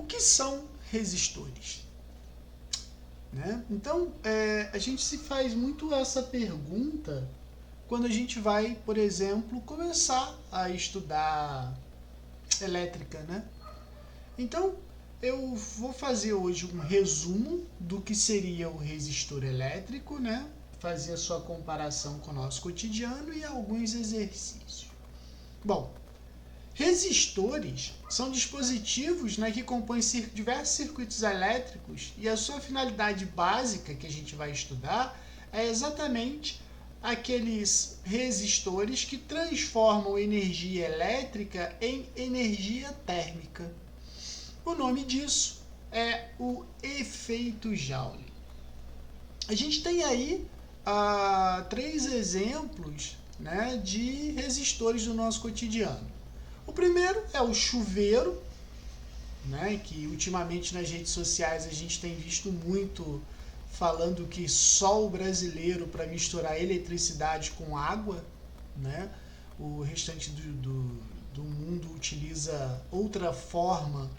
que são resistores? Né? Então, a gente se faz muito essa pergunta quando a gente vai, por exemplo, começar a estudar elétrica, né? Então, eu vou fazer hoje um resumo do que seria o resistor elétrico, né? Fazer a sua comparação com o nosso cotidiano e alguns exercícios. Bom, resistores são dispositivos, né, que compõem diversos circuitos elétricos e a sua finalidade básica que a gente vai estudar é exatamente aqueles resistores que transformam energia elétrica em energia térmica. O nome disso é o efeito Joule. A gente tem aí 3 exemplos, né, de resistores do nosso cotidiano. O primeiro é o chuveiro, né, que ultimamente nas redes sociais a gente tem visto muito falando que só o brasileiro para misturar eletricidade com água, né? O restante do mundo utiliza outra forma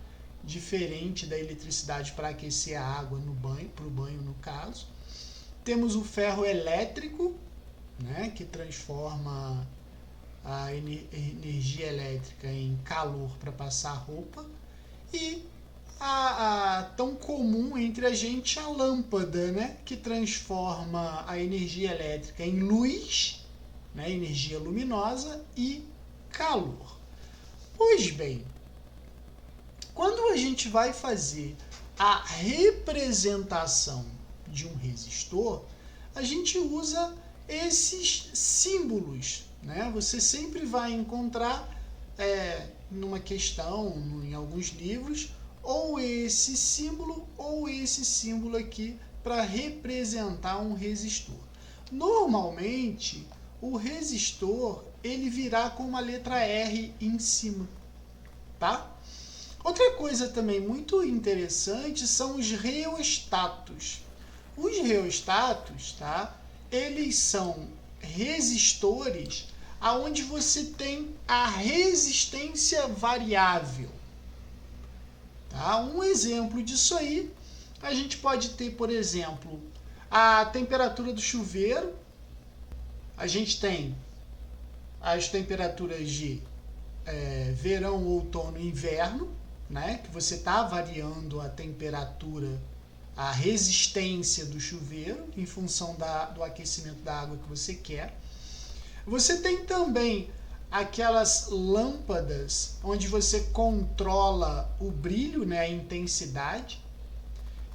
diferente da eletricidade para aquecer a água no banho, para o banho no caso. Temos o ferro elétrico, né, que transforma a energia elétrica em calor para passar roupa, e a tão comum entre a gente a lâmpada, né, que transforma a energia elétrica em luz, né, energia luminosa e calor. Pois bem, quando a gente vai fazer a representação de um resistor, a gente usa esses símbolos, né? Você sempre vai encontrar numa questão, em alguns livros, ou esse símbolo aqui para representar um resistor. Normalmente, o resistor ele virá com uma letra R em cima, tá? Outra coisa também muito interessante são os reostatos. Os reostatos, tá? Eles são resistores aonde você tem a resistência variável. Tá? Um exemplo disso aí, a gente pode ter, por exemplo, a temperatura do chuveiro. A gente tem as temperaturas de verão, outono e inverno, né? Que você está variando a temperatura, a resistência do chuveiro em função do aquecimento da água que você quer. Você tem também aquelas lâmpadas onde você controla o brilho, né, a intensidade,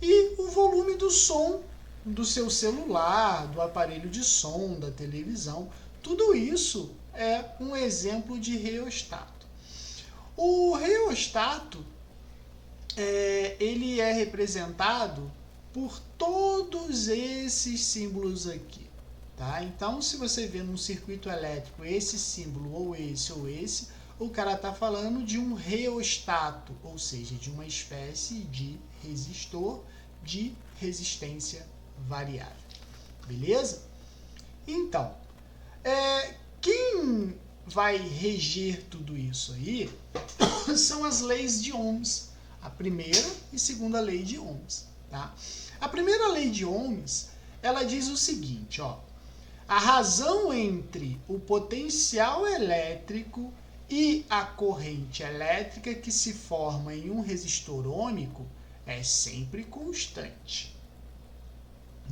e o volume do som do seu celular, do aparelho de som, da televisão. Tudo isso é um exemplo de reostato. O reostato ele é representado por todos esses símbolos aqui. Tá? Então, se você vê num circuito elétrico esse símbolo ou esse, o cara está falando de um reostato, ou seja, de uma espécie de resistor de resistência variável. Beleza? Então, quem vai reger tudo isso aí são as leis de Ohms, a primeira e segunda lei de Ohms. Tá? A primeira lei de Ohms, ela diz o seguinte, ó: a razão entre o potencial elétrico e a corrente elétrica que se forma em um resistor ômico é sempre constante.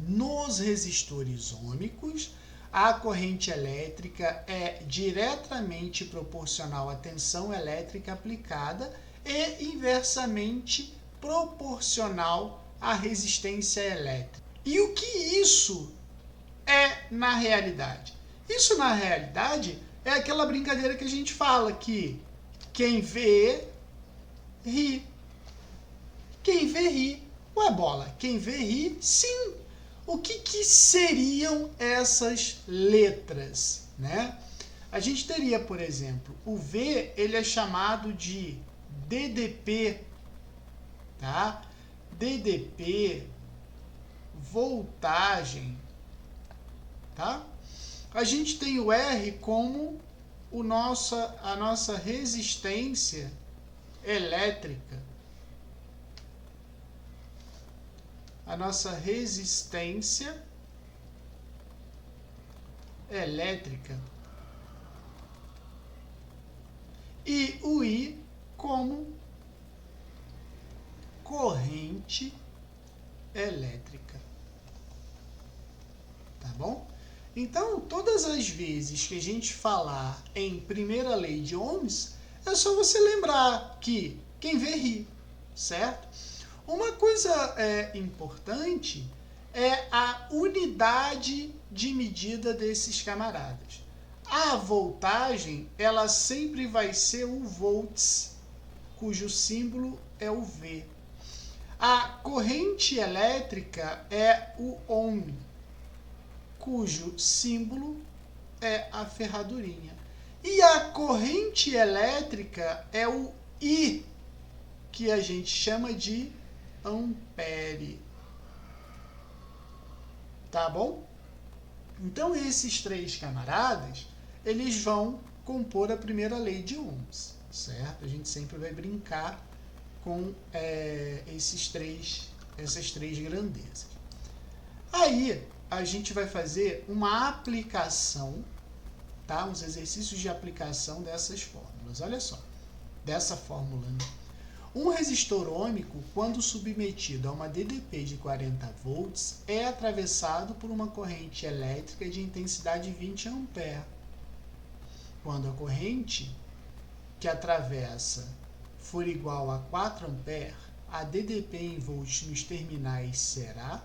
Nos resistores ômicos, a corrente elétrica é diretamente proporcional à tensão elétrica aplicada e inversamente proporcional à resistência elétrica. E o que isso é na realidade? Isso na realidade é aquela brincadeira que a gente fala que quem vê, ri. Quem vê, ri. Ué, bola, quem vê, ri, sim. O que seriam essas letras, né? A gente teria, por exemplo, o V, ele é chamado de DDP, tá? DDP, voltagem, tá? A gente tem o R como a nossa resistência elétrica, a nossa resistência elétrica e o I como corrente elétrica. Tá bom? Então, todas as vezes que a gente falar em primeira lei de Ohms, é só você lembrar que quem vê ri, certo? Uma coisa importante é a unidade de medida desses camaradas. A voltagem, ela sempre vai ser o volts, cujo símbolo é o V. A corrente elétrica é o ohm, cujo símbolo é a ferradurinha. E a corrente elétrica é o I, que a gente chama de ampere. Tá bom? Então, esses três camaradas, eles vão compor a primeira lei de Ohms, certo? A gente sempre vai brincar com essas três grandezas. Aí, a gente vai fazer uma aplicação, tá? Uns exercícios de aplicação dessas fórmulas. Olha só, dessa fórmula, né? Um resistor ôhmico, quando submetido a uma DDP de 40 volts, é atravessado por uma corrente elétrica de intensidade 20 A. Quando a corrente que atravessa for igual a 4 A, a DDP em volts nos terminais será...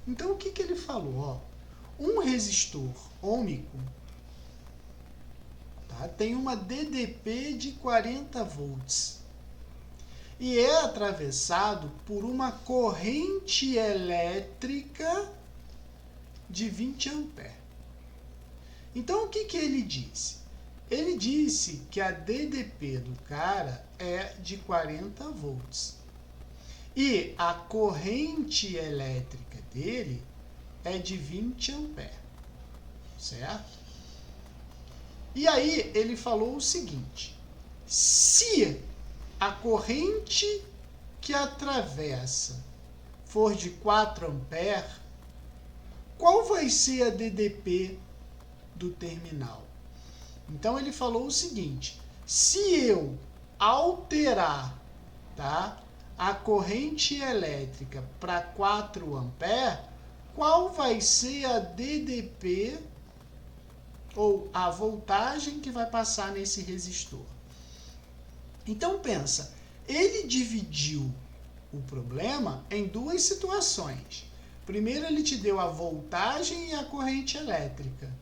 Então, o que ele falou? Um resistor ôhmico, tá, tem uma DDP de 40 volts e é atravessado por uma corrente elétrica de 20 A. Então, o que ele disse? Ele disse que a DDP do cara é de 40 volts. E a corrente elétrica dele é de 20 A, certo? E aí ele falou o seguinte: se a corrente que atravessa for de 4 A, qual vai ser a DDP do terminal? Então ele falou o seguinte: se eu alterar, tá, a corrente elétrica para 4 A, qual vai ser a DDP ou a voltagem que vai passar nesse resistor? Então pensa, ele dividiu o problema em duas situações. Primeiro ele te deu a voltagem e a corrente elétrica,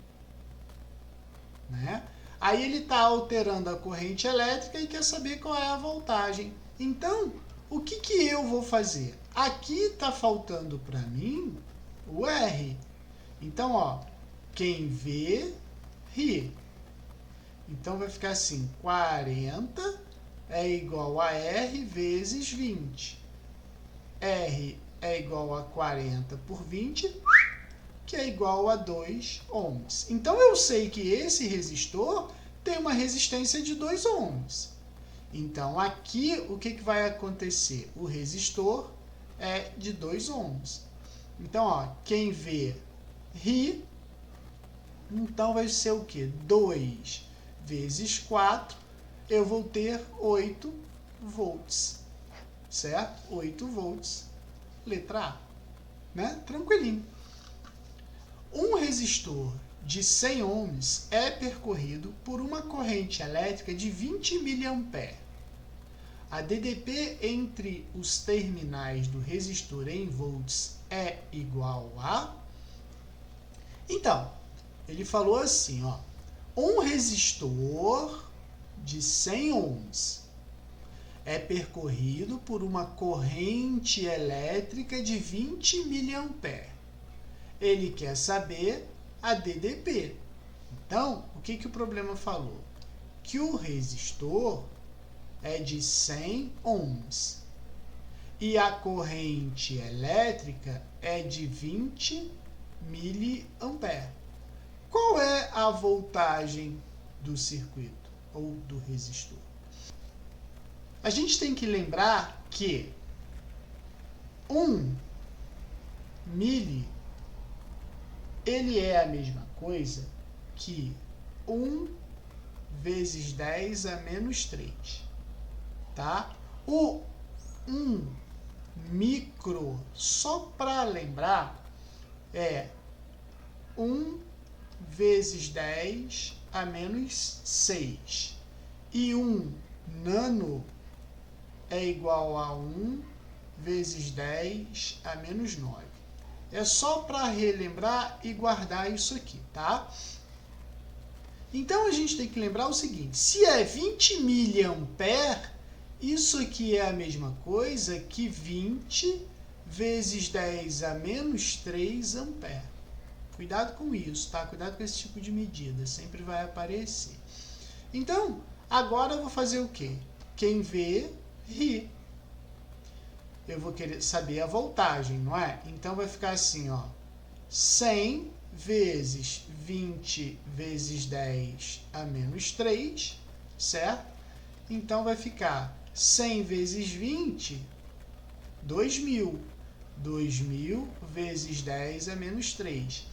né? Aí ele está alterando a corrente elétrica e quer saber qual é a voltagem. Então, o que eu vou fazer? Aqui está faltando para mim o R. Então, quem vê, ri. Então, vai ficar assim, 40 é igual a R vezes 20. R é igual a 40 por 20, que é igual a 2 ohms. Então, eu sei que esse resistor tem uma resistência de 2 ohms. Então, aqui, o que vai acontecer? O resistor é de 2 ohms. Então, quem vê, ri. Então, vai ser o quê? 2 vezes 4, eu vou ter 8 volts. Certo? 8 volts. Letra A. Né? Tranquilinho. Um resistor de 100 ohms é percorrido por uma corrente elétrica de 20 mA. A DDP entre os terminais do resistor em volts é igual a... Então, ele falou assim, um resistor de 100 ohms é percorrido por uma corrente elétrica de 20 mA. Ele quer saber a DDP. Então, o que o problema falou? Que o resistor é de 100 ohms e a corrente elétrica é de 20 mA. Qual é a voltagem do circuito ou do resistor? A gente tem que lembrar que Milli, ele é a mesma coisa que 1 vezes 10 a menos 3, tá? O 1 micro, só para lembrar, é 1 vezes 10 a menos 6. E 1 nano é igual a 1 vezes 10 a menos 9. É só para relembrar e guardar isso aqui, tá? Então, a gente tem que lembrar o seguinte, se é 20 miliampere, isso aqui é a mesma coisa que 20 vezes 10 a menos 3 ampere. Cuidado com isso, tá? Cuidado com esse tipo de medida, sempre vai aparecer. Então, agora eu vou fazer o quê? Quem vê, ri. Eu vou querer saber a voltagem, não é? Então, vai ficar assim, ó, 100 vezes 20 vezes 10 a menos 3, certo? Então, vai ficar 100 vezes 20, 2.000. 2.000 vezes 10 a menos 3.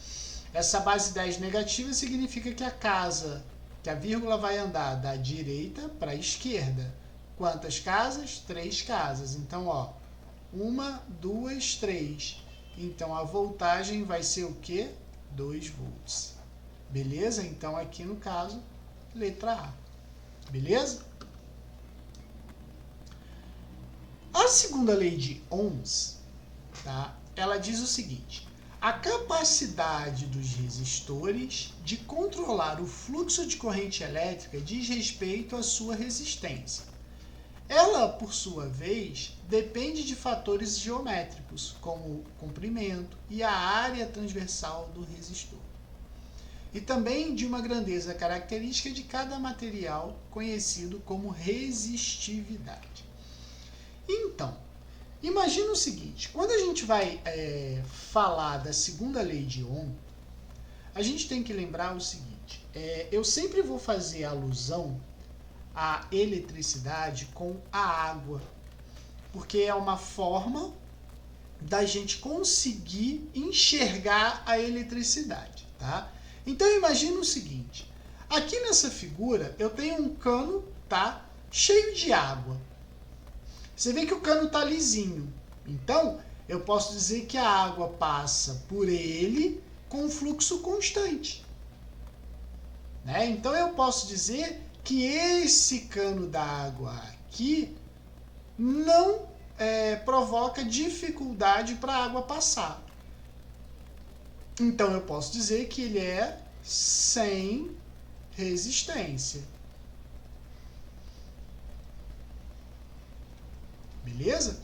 Essa base 10 negativa significa que a vírgula vai andar da direita para a esquerda. Quantas casas? 3 casas. Então, ó, 1, 2, 3. Então, a voltagem vai ser o quê? 2 volts. Beleza? Então, aqui no caso, letra A. Beleza? A segunda lei de Ohms, tá? Ela diz o seguinte: a capacidade dos resistores de controlar o fluxo de corrente elétrica diz respeito à sua resistência. Ela, por sua vez, depende de fatores geométricos, como o comprimento e a área transversal do resistor. E também de uma grandeza característica de cada material, conhecido como resistividade. Então, imagina o seguinte, quando a gente vai falar da segunda lei de Ohm, a gente tem que lembrar o seguinte, eu sempre vou fazer alusão à eletricidade com a água, porque é uma forma da gente conseguir enxergar a eletricidade, tá? Então imagina o seguinte, aqui nessa figura eu tenho um cano, tá, cheio de água. Você vê que o cano está lisinho. Então, eu posso dizer que a água passa por ele com fluxo constante. Né? Então, eu posso dizer que esse cano d'água aqui não provoca dificuldade para a água passar. Então, eu posso dizer que ele é sem resistência. Beleza?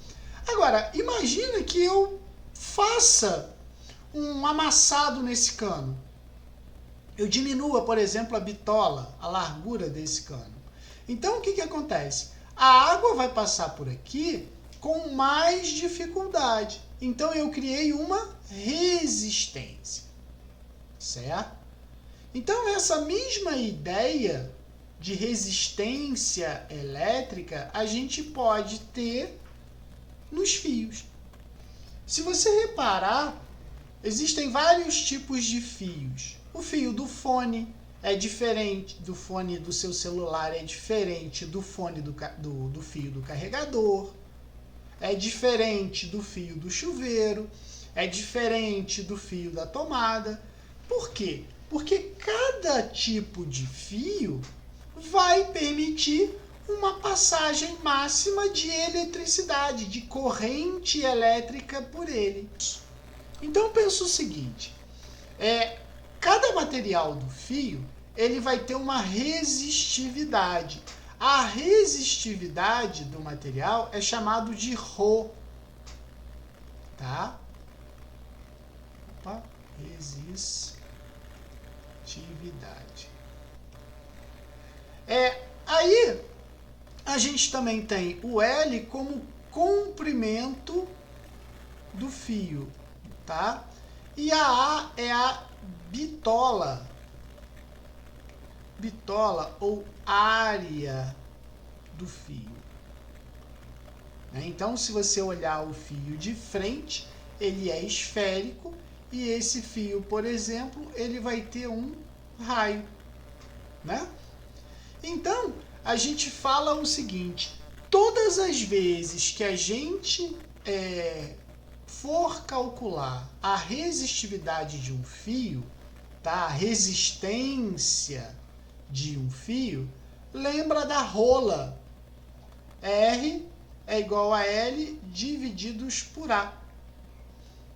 Agora, imagina que eu faça um amassado nesse cano. Eu diminua, por exemplo, a bitola, a largura desse cano. Então, o que acontece? A água vai passar por aqui com mais dificuldade. Então, eu criei uma resistência. Certo? Então, essa mesma ideia de resistência elétrica a gente pode ter nos fios. Se você reparar, existem vários tipos de fios. O fio do fone é diferente do fone do seu celular, é diferente do fone do fio do carregador, é diferente do fio do chuveiro, é diferente do fio da tomada. Por quê? Porque cada tipo de fio vai permitir uma passagem máxima de eletricidade, de corrente elétrica por ele. Então pensa o seguinte, cada material do fio ele vai ter uma resistividade. A resistividade do material é chamado de ρ. Tá? Opa, resistividade. Aí a gente também tem o L como comprimento do fio, tá? E a A é a bitola. Bitola ou área do fio. Então, se você olhar o fio de frente, ele é esférico e esse fio, por exemplo, ele vai ter um raio, né? Então, a gente fala o seguinte, todas as vezes que a gente for calcular a resistividade de um fio, tá? A resistência de um fio, lembra da rola. R é igual a L divididos por A.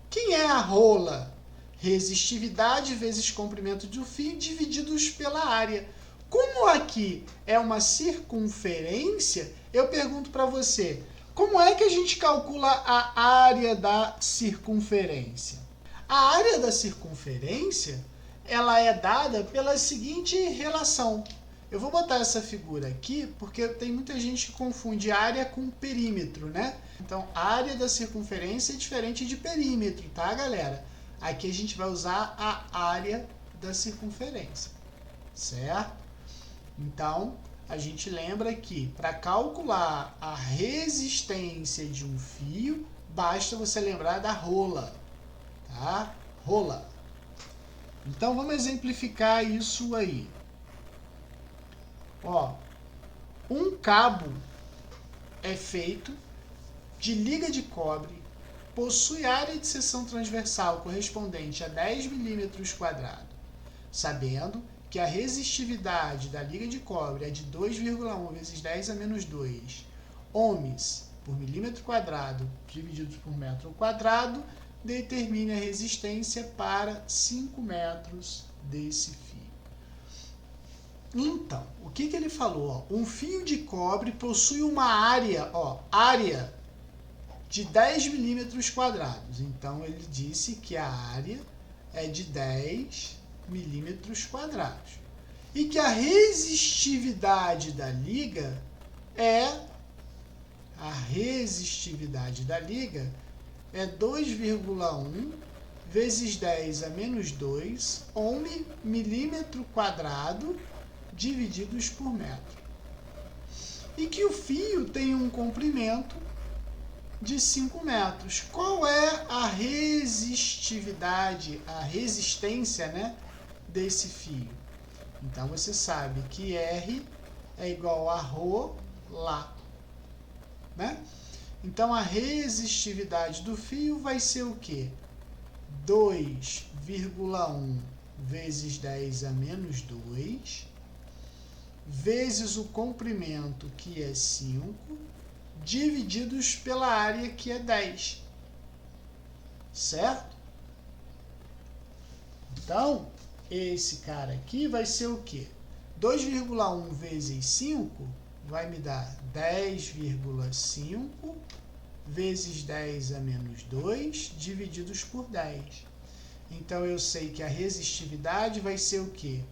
Quem é a rola? Resistividade vezes comprimento do fio divididos pela área. Como aqui é uma circunferência, eu pergunto para você, como é que a gente calcula a área da circunferência? A área da circunferência, ela é dada pela seguinte relação. Eu vou botar essa figura aqui porque tem muita gente que confunde área com perímetro, né? Então, área da circunferência é diferente de perímetro, tá, galera? Aqui a gente vai usar a área da circunferência, certo? Então, a gente lembra que para calcular a resistência de um fio, basta você lembrar da rola, tá? Rola. Então, vamos exemplificar isso aí. Ó, um cabo é feito de liga de cobre, possui área de seção transversal correspondente a 10 milímetros quadrados, sabendo que a resistividade da liga de cobre é de 2,1 vezes 10 a menos 2 ohms por milímetro quadrado dividido por metro quadrado, determine a resistência para 5 metros desse fio. Então, o que ele falou? Ó, um fio de cobre possui uma área, área de 10 milímetros quadrados. Então, ele disse que a área é de 10 milímetros quadrados. E que a resistividade da liga é 2,1 vezes 10 a menos 2 ohm milímetro quadrado divididos por metro. E que o fio tem um comprimento de 5 metros. Qual é a resistividade, a resistência, né, desse fio? Então, você sabe que R é igual a ρ lá, né? Então, a resistividade do fio vai ser o quê? 2,1 vezes 10 a menos 2, vezes o comprimento, que é 5, divididos pela área, que é 10. Certo? Então, esse cara aqui vai ser o quê? 2,1 vezes 5 vai me dar 10,5 vezes 10 a menos 2, divididos por 10. Então, eu sei que a resistividade vai ser o quê?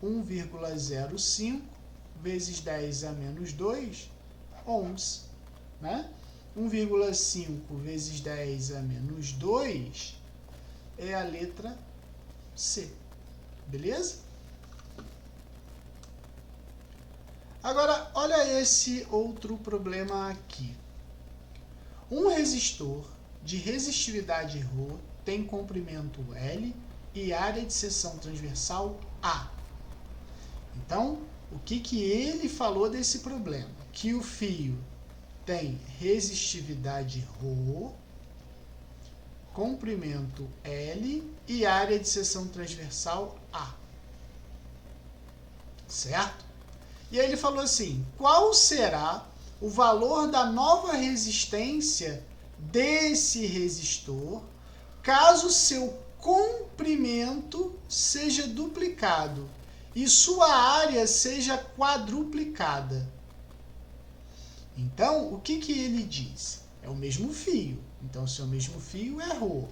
1,05 vezes 10 a menos 2 ohms, né? 1,5 vezes 10 a menos 2 é a letra C. Beleza? Agora, olha esse outro problema aqui. Um resistor de resistividade ρ tem comprimento L e área de seção transversal A. Então, o que ele falou desse problema? Que o fio tem resistividade ρ, comprimento L e área de seção transversal A. Certo? E aí ele falou assim, qual será o valor da nova resistência desse resistor caso seu comprimento seja duplicado e sua área seja quadruplicada? Então, o que ele diz? É o mesmo fio. Então, se é o mesmo fio, é ρ.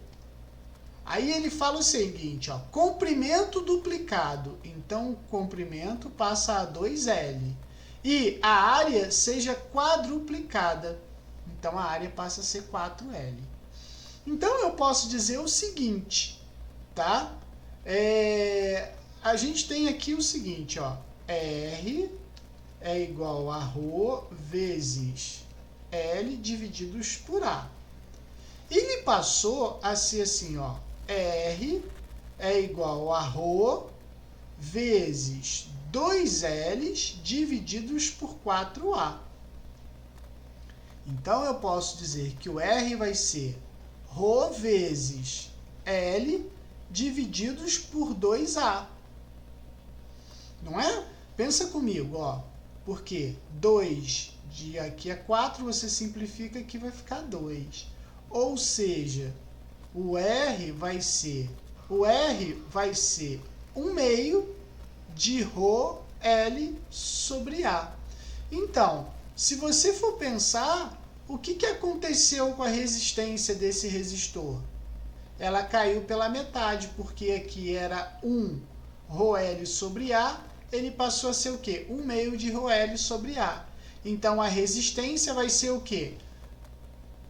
Aí ele fala o seguinte, ó, comprimento duplicado. Então, o comprimento passa a 2L. E a área seja quadruplicada. Então, a área passa a ser 4L. Então, eu posso dizer o seguinte, tá? A gente tem aqui o seguinte, ó, R é igual a ρ vezes L divididos por A. Ele passou a ser assim, ó, R é igual a ρ vezes 2L's divididos por 4A. Então, eu posso dizer que o R vai ser ρ vezes L divididos por 2A. Não é? Pensa comigo, ó. Porque 2 de aqui é 4, você simplifica aqui vai ficar 2. Ou seja, o R vai ser 1 meio de ρ L sobre A. Então, se você for pensar, o que aconteceu com a resistência desse resistor? Ela caiu pela metade, porque aqui era 1 ρL sobre A, ele passou a ser o quê? 1 meio de ρL sobre A. Então, a resistência vai ser o quê?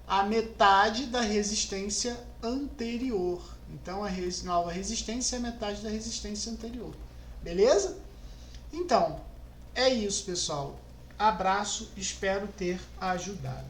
A metade da resistência anterior. Então, a nova resistência é a metade da resistência anterior. Beleza? Então, é isso, pessoal. Abraço, espero ter ajudado.